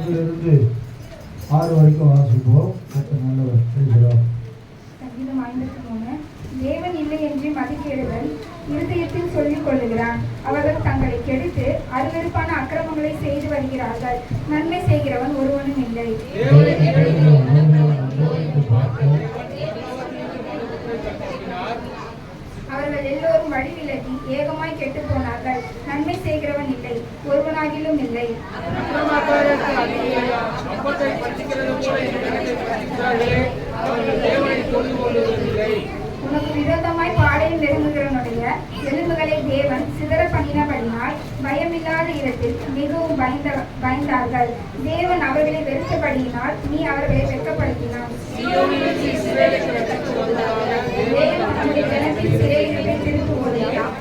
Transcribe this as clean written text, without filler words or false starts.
4 வரைக்கும் வாசிப்போம். நல்லவர். சங்கீதம் 53. தேவன் இல்லை என்று மதிக்கேடுகள் இருதயத்தில் சொல்லிக் கொள்ளுகிறான். அவர்கள் தங்களை கெடுத்து அருவருப்பான அக்கிரமங்களை செய்து வருகிறார்கள். நன்மை செய்கிறவன் ஒருவனும் இல்லை. அவர்கள் எல்லோரும் வழி விலகி ஏகமாய் கெட்டு போனார்கள். நன்மை செய்கிறவன் இல்லை, ஒருவனாகிலும் இல்லை. உனக்கு விரோதமாய் பாடையில் நெருங்குகிறவனுடைய எலும்புகளை தேவன் சிதற பண்ணினபடினால் பயமில்லாத இடத்தில் மிகவும் பயந்தார்கள். தேவன் அவர்களை வெறுத்தபடியினால் நீ அவர்களை வெட்கப்படுத்தினார். தேவன் நம்முடைய ஜனத்தின் சிறையிருப்பை திருப்புவதையும்